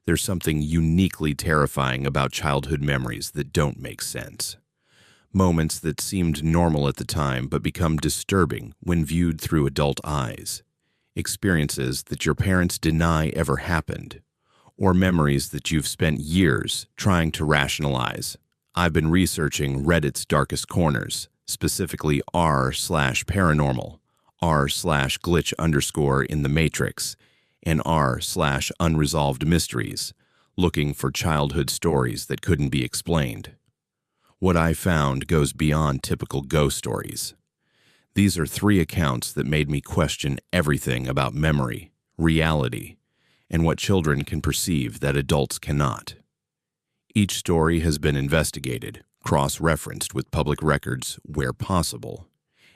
There's something uniquely terrifying about childhood memories that don't make sense. Moments that seemed normal at the time but become disturbing when viewed through adult eyes. Experiences that your parents deny ever happened. Or memories that you've spent years trying to rationalize. I've been researching Reddit's darkest corners, specifically r/paranormal, r/glitch_ in the Matrix, and r/unresolved mysteries, looking for childhood stories that couldn't be explained. What I found goes beyond typical ghost stories. These are 3 accounts that made me question everything about memory, reality, and what children can perceive that adults cannot. Each story has been investigated, cross-referenced with public records where possible,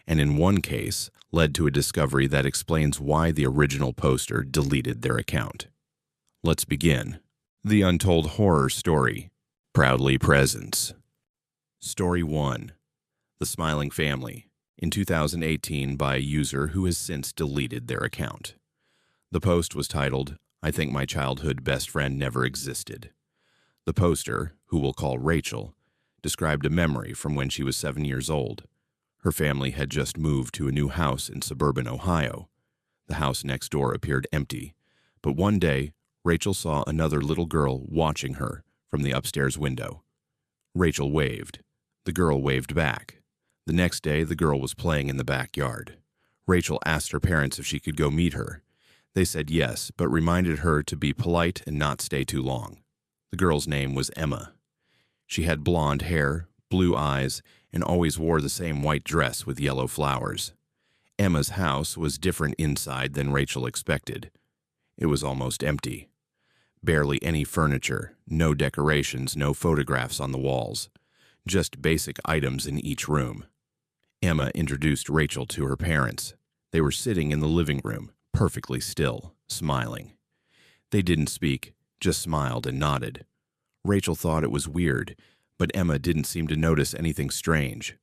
and in one case led to a discovery that explains why the original poster deleted their account. Let's begin. The Untold Horror Story, Proudly Presents. Story 1. The Smiling Family, in 2018 by a user who has since deleted their account. The post was titled, "I think my childhood best friend never existed." The poster, who we'll call Rachel, described a memory from when she was 7 years old. Her family had just moved to a new house in suburban Ohio. The house next door appeared empty, but one day, Rachel saw another little girl watching her from the upstairs window. Rachel waved. The girl waved back. The next day, the girl was playing in the backyard. Rachel asked her parents if she could go meet her. They said yes, but reminded her to be polite and not stay too long. The girl's name was Emma. She had blonde hair, blue eyes, and always wore the same white dress with yellow flowers. Emma's house was different inside than Rachel expected. It was almost empty. Barely any furniture, no decorations, no photographs on the walls. Just basic items in each room. Emma introduced Rachel to her parents. They were sitting in the living room, perfectly still, smiling. They didn't speak, just smiled and nodded. Rachel thought it was weird, but Emma didn't seem to notice anything strange.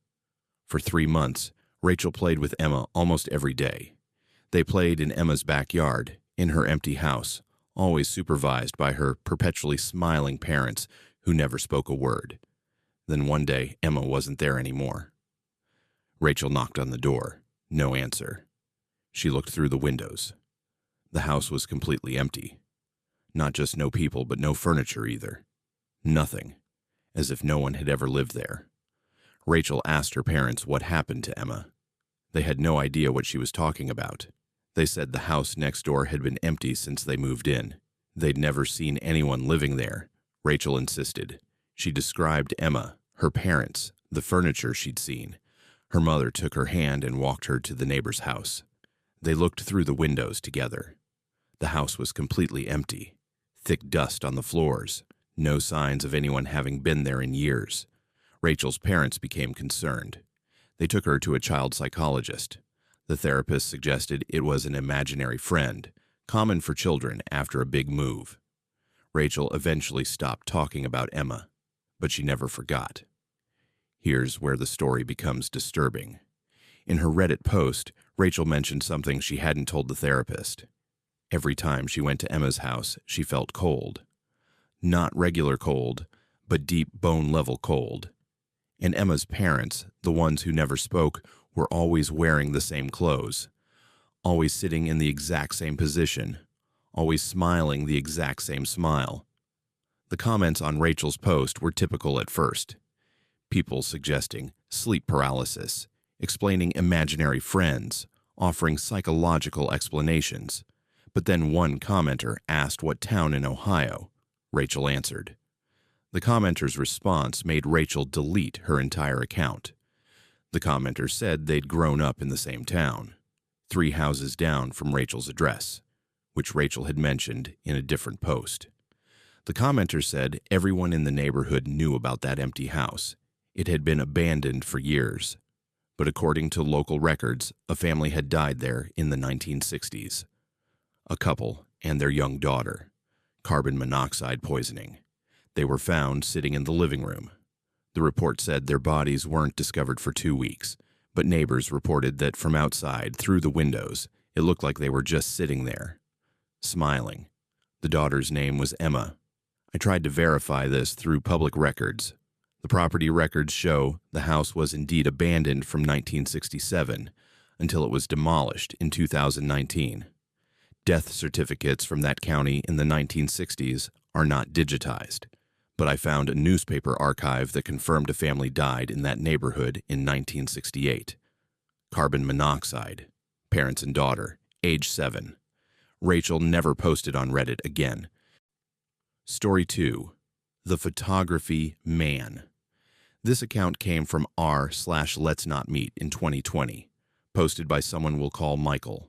For 3 months, Rachel played with Emma almost every day. They played in Emma's backyard, in her empty house, always supervised by her perpetually smiling parents who never spoke a word. Then one day, Emma wasn't there anymore. Rachel knocked on the door. No answer. She looked through the windows. The house was completely empty. Not just no people, but no furniture either. Nothing. As if no one had ever lived there. Rachel asked her parents what happened to Emma. They had no idea what she was talking about. They said the house next door had been empty since they moved in. They'd never seen anyone living there. Rachel insisted. She described Emma, her parents, the furniture she'd seen. Her mother took her hand and walked her to the neighbor's house. They looked through the windows together. The house was completely empty. Thick dust on the floors. No signs of anyone having been there in years. Rachel's parents became concerned. They took her to a child psychologist. The therapist suggested it was an imaginary friend, common for children after a big move. Rachel eventually stopped talking about Emma, but she never forgot. Here's where the story becomes disturbing. In her Reddit post, Rachel mentioned something she hadn't told the therapist. Every time she went to Emma's house, she felt cold. Not regular cold, but deep bone-level cold. And Emma's parents, the ones who never spoke, were always wearing the same clothes, always sitting in the exact same position, always smiling the exact same smile. The comments on Rachel's post were typical at first. People suggesting sleep paralysis, explaining imaginary friends, offering psychological explanations. But then one commenter asked what town in Ohio. Rachel answered. The commenter's response made Rachel delete her entire account. The commenter said they'd grown up in the same town, 3 houses down from Rachel's address, which Rachel had mentioned in a different post. The commenter said everyone in the neighborhood knew about that empty house. It had been abandoned for years. But according to local records, a family had died there in the 1960s. A couple and their young daughter. Carbon monoxide poisoning. They were found sitting in the living room. The report said their bodies weren't discovered for 2 weeks, but neighbors reported that from outside, through the windows, it looked like they were just sitting there, smiling. The daughter's name was Emma. I tried to verify this through public records. The property records show the house was indeed abandoned from 1967 until it was demolished in 2019. Death certificates from that county in the 1960s are not digitized, but I found a newspaper archive that confirmed a family died in that neighborhood in 1968. Carbon monoxide. Parents and daughter, age 7. Rachel never posted on Reddit again. Story 2. The Photography Man. This account came from r/Let's Not Meet in 2020, posted by someone we'll call Michael.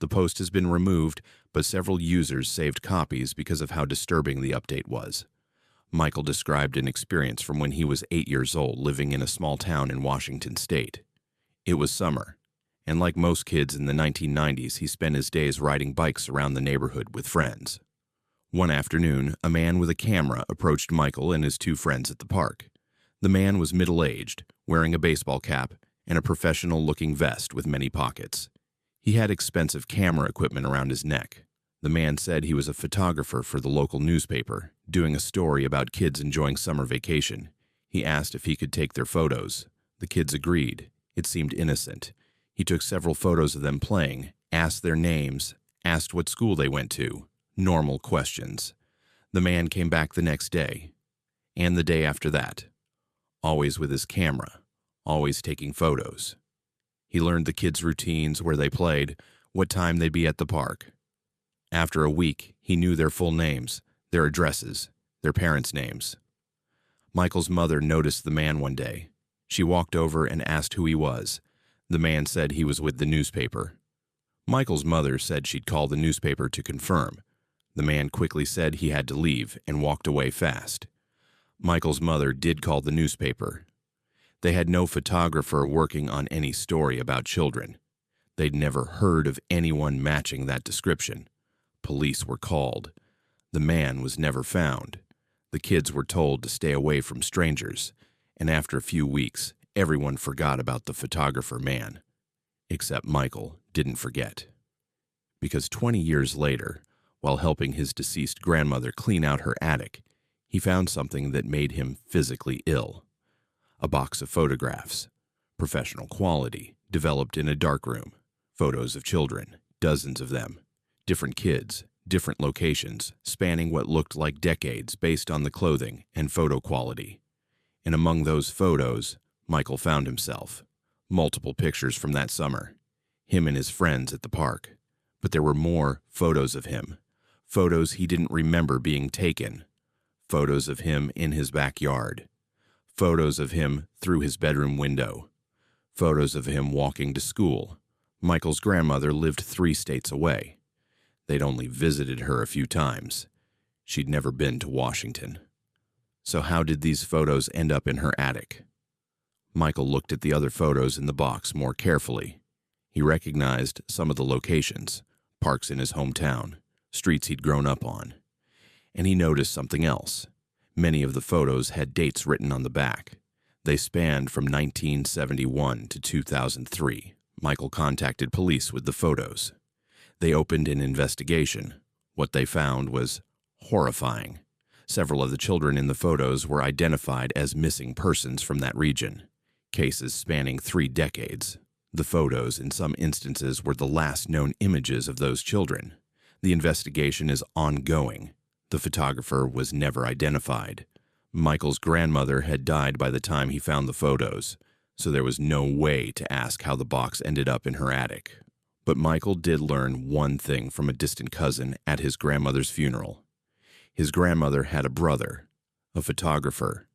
The post has been removed, but several users saved copies because of how disturbing the update was. Michael described an experience from when he was 8 years old living in a small town in Washington state. It was summer, and like most kids in the 1990s, he spent his days riding bikes around the neighborhood with friends. One afternoon, a man with a camera approached Michael and his 2 friends at the park. The man was middle-aged, wearing a baseball cap and a professional-looking vest with many pockets. He had expensive camera equipment around his neck. The man said he was a photographer for the local newspaper, doing a story about kids enjoying summer vacation. He asked if he could take their photos. The kids agreed. It seemed innocent. He took several photos of them playing, asked their names, asked what school they went to. Normal questions. The man came back the next day, and the day after that. Always with his camera, always taking photos. He learned the kids' routines, where they played, what time they'd be at the park. After a week, he knew their full names, their addresses, their parents' names. Michael's mother noticed the man one day. She walked over and asked who he was. The man said he was with the newspaper. Michael's mother said she'd call the newspaper to confirm. The man quickly said he had to leave and walked away fast. Michael's mother did call the newspaper. They had no photographer working on any story about children. They'd never heard of anyone matching that description. Police were called. The man was never found. The kids were told to stay away from strangers, and after a few weeks, everyone forgot about the photographer man. Except Michael didn't forget. Because 20 years later, while helping his deceased grandmother clean out her attic, he found something that made him physically ill. A box of photographs, professional quality, developed in a darkroom. Photos of children, dozens of them. Different kids, different locations, spanning what looked like decades based on the clothing and photo quality. And among those photos, Michael found himself. Multiple pictures from that summer. Him and his friends at the park. But there were more photos of him. Photos he didn't remember being taken. Photos of him in his backyard. Photos of him through his bedroom window. Photos of him walking to school. Michael's grandmother lived 3 states away. They'd only visited her a few times. She'd never been to Washington. So how did these photos end up in her attic? Michael looked at the other photos in the box more carefully. He recognized some of the locations, parks in his hometown, streets he'd grown up on. And he noticed something else. Many of the photos had dates written on the back. They spanned from 1971 to 2003. Michael contacted police with the photos. They opened an investigation. What they found was horrifying. Several of the children in the photos were identified as missing persons from that region. Cases spanning 3 decades. The photos, in some instances, were the last known images of those children. The investigation is ongoing. The photographer was never identified. Michael's grandmother had died by the time he found the photos, so there was no way to ask how the box ended up in her attic. But Michael did learn one thing from a distant cousin at his grandmother's funeral. His grandmother had a brother, a photographer.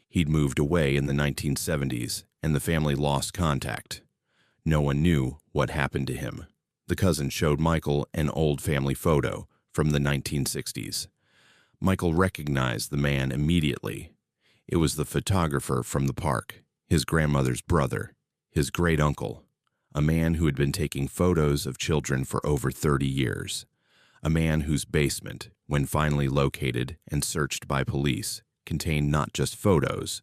He'd moved away in the 1970s, and the family lost contact. No one knew what happened to him. The cousin showed Michael an old family photo from the 1960s. Michael recognized the man immediately. It was the photographer from the park, his grandmother's brother, his great-uncle, a man who had been taking photos of children for over 30 years, a man whose basement, when finally located and searched by police, contained not just photos,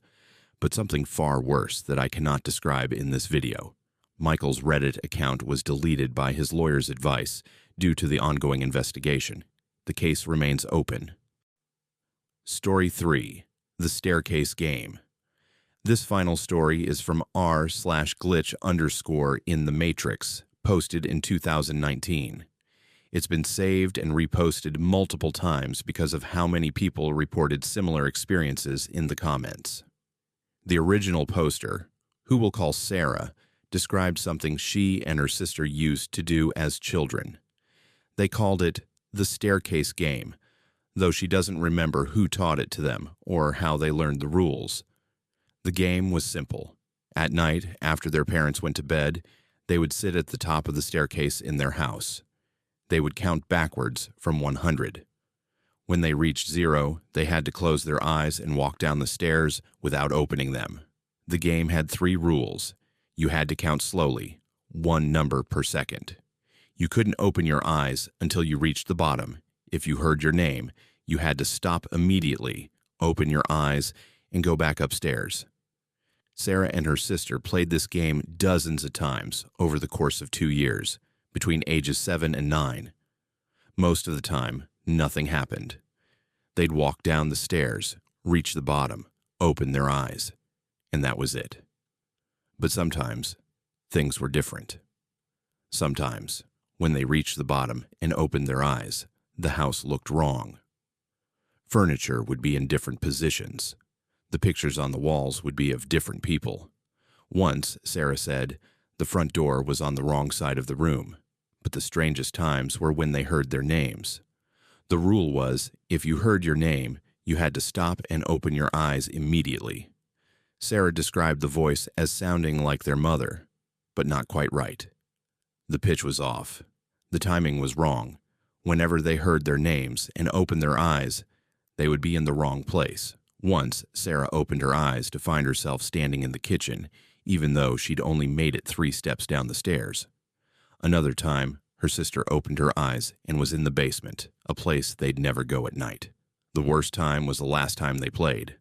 but something far worse that I cannot describe in this video. Michael's Reddit account was deleted by his lawyer's advice due to the ongoing investigation. The case remains open. Story 3. The Staircase Game. This final story is from r/glitch_ in the Matrix, posted in 2019. It's been saved and reposted multiple times because of how many people reported similar experiences in the comments. The original poster, who we'll call Sarah, described something she and her sister used to do as children. They called it the staircase game, though she doesn't remember who taught it to them or how they learned the rules. The game was simple. At night, after their parents went to bed, they would sit at the top of the staircase in their house. They would count backwards from 100. When they reached 0, they had to close their eyes and walk down the stairs without opening them. The game had 3 rules. You had to count slowly, 1 number per second. You couldn't open your eyes until you reached the bottom. If you heard your name, you had to stop immediately, open your eyes, and go back upstairs. Sarah and her sister played this game dozens of times over the course of 2 years, between ages 7 and 9. Most of the time, nothing happened. They'd walk down the stairs, reach the bottom, open their eyes, and that was it. But sometimes, things were different. Sometimes, when they reached the bottom and opened their eyes, the house looked wrong. Furniture would be in different positions. The pictures on the walls would be of different people. Once, Sarah said, the front door was on the wrong side of the room, but the strangest times were when they heard their names. The rule was, if you heard your name, you had to stop and open your eyes immediately. Sarah described the voice as sounding like their mother, but not quite right. The pitch was off. The timing was wrong. Whenever they heard their names and opened their eyes, they would be in the wrong place. Once, Sarah opened her eyes to find herself standing in the kitchen, even though she'd only made it 3 steps down the stairs. Another time, her sister opened her eyes and was in the basement, a place they'd never go at night. The worst time was the last time they played.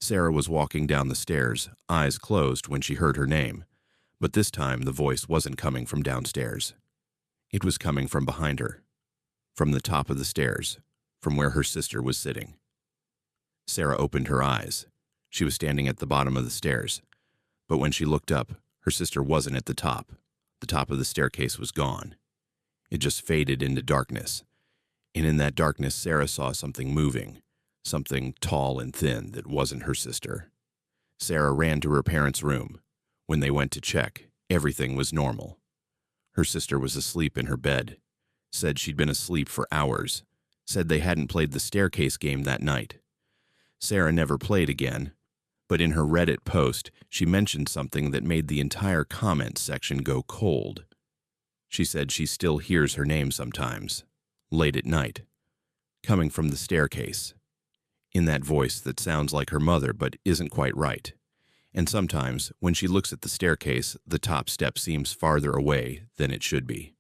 Sarah was walking down the stairs, eyes closed when she heard her name, but this time the voice wasn't coming from downstairs. It was coming from behind her, from the top of the stairs, from where her sister was sitting. Sarah opened her eyes. She was standing at the bottom of the stairs, but when she looked up, her sister wasn't at the top. The top of the staircase was gone. It just faded into darkness, and in that darkness Sarah saw something moving, something tall and thin that wasn't her sister. Sarah ran to her parents' room. When they went to check, everything was normal. Her sister was asleep in her bed, said she'd been asleep for hours, said they hadn't played the staircase game that night. Sarah never played again, but in her Reddit post, she mentioned something that made the entire comment section go cold. She said she still hears her name sometimes, late at night, coming from the staircase, in that voice that sounds like her mother but isn't quite right. And sometimes, when she looks at the staircase, the top step seems farther away than it should be.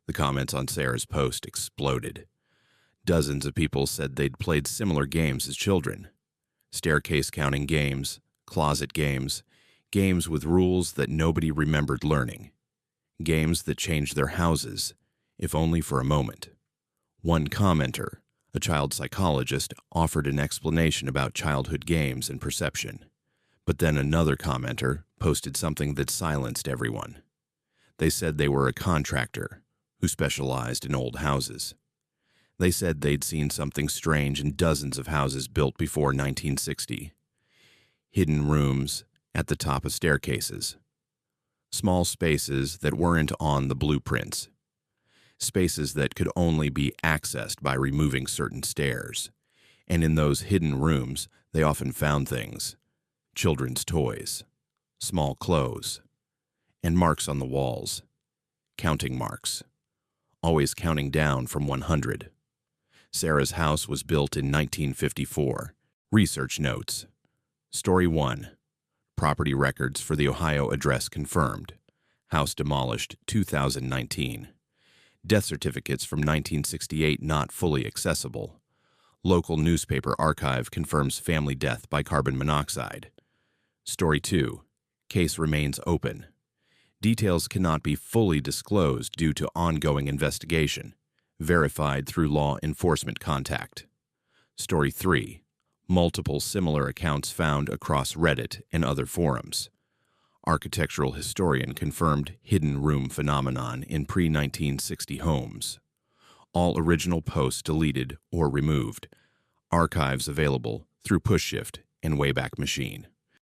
The comments on Sarah's post exploded. Dozens of people said they'd played similar games as children. Staircase counting games, closet games, games with rules that nobody remembered learning. Games that changed their houses, if only for a moment. One commenter, a child psychologist, offered an explanation about childhood games and perception. But then another commenter posted something that silenced everyone. They said they were a contractor who specialized in old houses. They said they'd seen something strange in dozens of houses built before 1960. Hidden rooms at the top of staircases. Small spaces that weren't on the blueprints. Spaces that could only be accessed by removing certain stairs. And in those hidden rooms, they often found things. Children's toys, small clothes, and marks on the walls. Counting marks. Always counting down from 100. Sarah's house was built in 1954. Research notes. Story 1. Property records for the Ohio address confirmed. House demolished 2019. Death certificates from 1968 not fully accessible. Local newspaper archive confirms family death by carbon monoxide. Story 2. Case remains open. Details cannot be fully disclosed due to ongoing investigation. verified through law enforcement contact. Story 3. Multiple similar accounts found across Reddit and other forums. Architectural historian confirmed hidden room phenomenon in pre-1960 homes. All original posts deleted or removed. Archives available through PushShift and Wayback Machine.